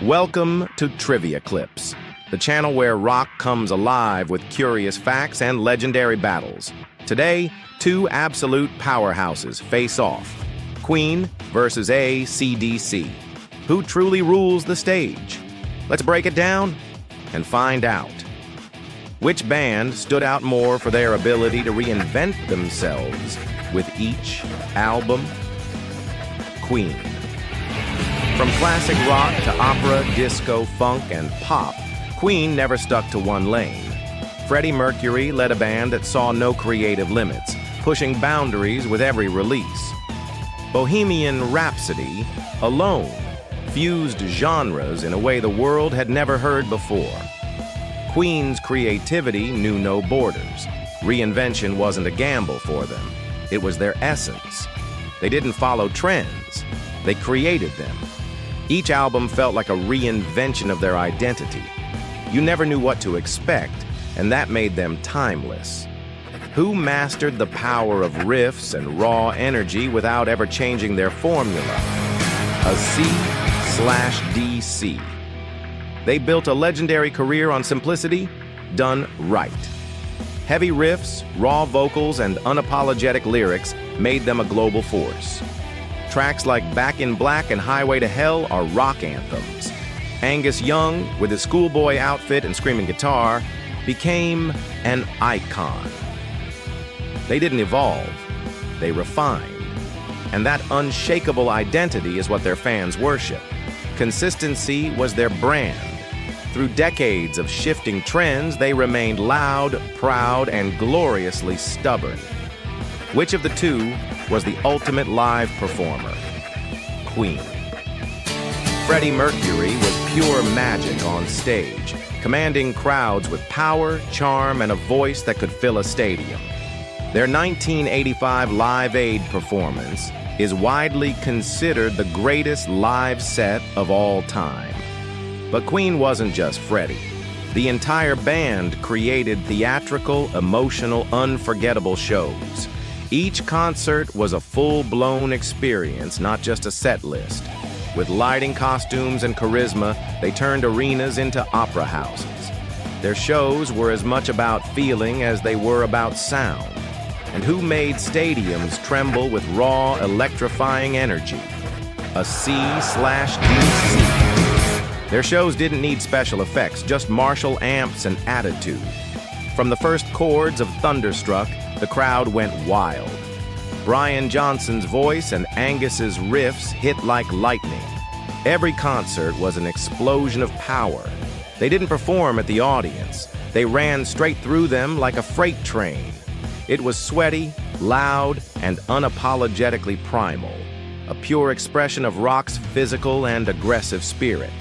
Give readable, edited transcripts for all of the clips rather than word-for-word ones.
Welcome to Trivia Clips, the channel where rock comes alive with curious facts and legendary battles. Today, two absolute powerhouses face off. Queen versus AC/DC. Who truly rules the stage? Let's break it down and find out. Which band stood out more for their ability to reinvent themselves with each album? Queen. From classic rock to opera, disco, funk, and pop, Queen never stuck to one lane. Freddie Mercury led a band that saw no creative limits, pushing boundaries with every release. Bohemian Rhapsody, alone, fused genres in a way the world had never heard before. Queen's creativity knew no borders. Reinvention wasn't a gamble for them. It was their essence. They didn't follow trends. They created them. Each album felt like a reinvention of their identity. You never knew what to expect, and that made them timeless. Who mastered the power of riffs and raw energy without ever changing their formula? AC/DC. They built a legendary career on simplicity, done right. Heavy riffs, raw vocals, and unapologetic lyrics made them a global force. Tracks like Back in Black and Highway to Hell are rock anthems. Angus Young, with his schoolboy outfit and screaming guitar, became an icon. They didn't evolve, they refined. And that unshakable identity is what their fans worship. Consistency was their brand. Through decades of shifting trends, they remained loud, proud, and gloriously stubborn. Which of the two was the ultimate live performer? Queen. Freddie Mercury was pure magic on stage, commanding crowds with power, charm, and a voice that could fill a stadium. Their 1985 Live Aid performance is widely considered the greatest live set of all time. But Queen wasn't just Freddie. The entire band created theatrical, emotional, unforgettable shows. Each concert was a full-blown experience, not just a set list. With lighting, costumes, and charisma, they turned arenas into opera houses. Their shows were as much about feeling as they were about sound. And who made stadiums tremble with raw, electrifying energy? AC/DC. Their shows didn't need special effects, just Marshall amps and attitude. From the first chords of Thunderstruck, the crowd went wild. Brian Johnson's voice and Angus's riffs hit like lightning. Every concert was an explosion of power. They didn't perform at the audience. They ran straight through them like a freight train. It was sweaty, loud, and unapologetically primal, a pure expression of rock's physical and aggressive spirit.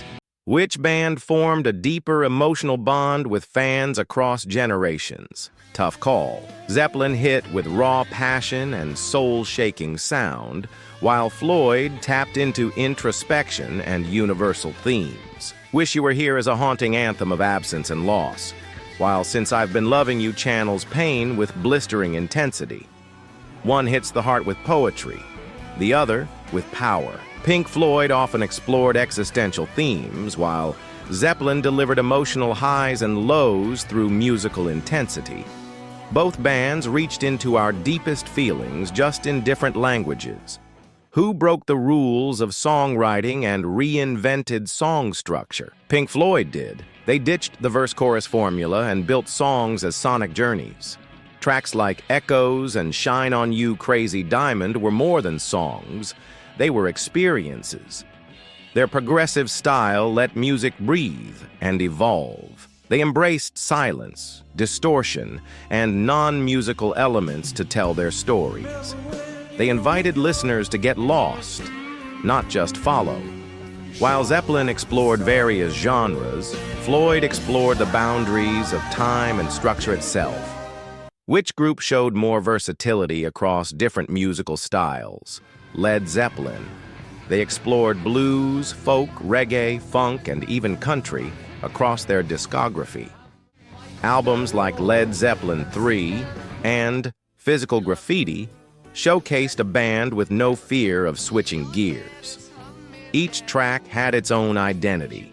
Which band formed a deeper emotional bond with fans across generations? Tough call. Zeppelin hit with raw passion and soul-shaking sound, while Floyd tapped into introspection and universal themes. Wish You Were Here is a haunting anthem of absence and loss, while Since I've Been Loving You channels pain with blistering intensity. One hits the heart with poetry, the other with power. Pink Floyd often explored existential themes, while Zeppelin delivered emotional highs and lows through musical intensity. Both bands reached into our deepest feelings, just in different languages. Who broke the rules of songwriting and reinvented song structure? Pink Floyd did. They ditched the verse-chorus formula and built songs as sonic journeys. Tracks like Echoes and Shine on You Crazy Diamond were more than songs. They were experiences. Their progressive style let music breathe and evolve. They embraced silence, distortion, and non-musical elements to tell their stories. They invited listeners to get lost, not just follow. While Zeppelin explored various genres, Floyd explored the boundaries of time and structure itself. Which group showed more versatility across different musical styles? Led Zeppelin. They explored blues, folk, reggae, funk, and even country across their discography. Albums like Led Zeppelin III and Physical Graffiti showcased a band with no fear of switching gears. Each track had its own identity.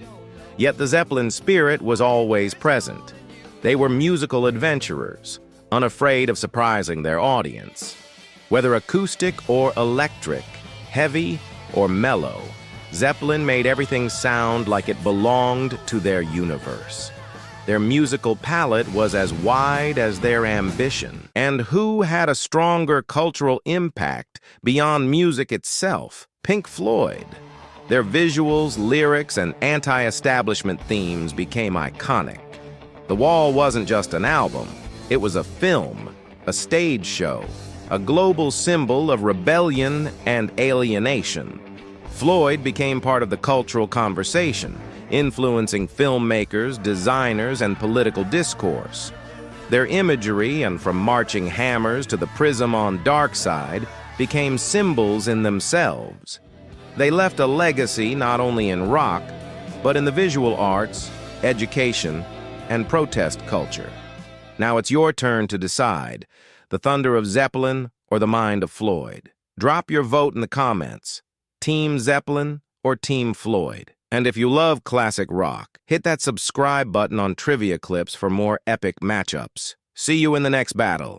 Yet the Zeppelin spirit was always present. They were musical adventurers, unafraid of surprising their audience. Whether acoustic or electric, heavy or mellow, Zeppelin made everything sound like it belonged to their universe. Their musical palette was as wide as their ambition. And who had a stronger cultural impact beyond music itself? Pink Floyd. Their visuals, lyrics, and anti-establishment themes became iconic. The Wall wasn't just an album. It was a film, a stage show, a global symbol of rebellion and alienation. Floyd became part of the cultural conversation, influencing filmmakers, designers, and political discourse. Their imagery, and from marching hammers to the prism on Dark Side, became symbols in themselves. They left a legacy not only in rock, but in the visual arts, education, and protest culture. Now it's your turn to decide, the thunder of Zeppelin or the mind of Floyd. Drop your vote in the comments. Team Zeppelin or Team Floyd? And if you love classic rock, hit that subscribe button on Trivia Clips for more epic matchups. See you in the next battle.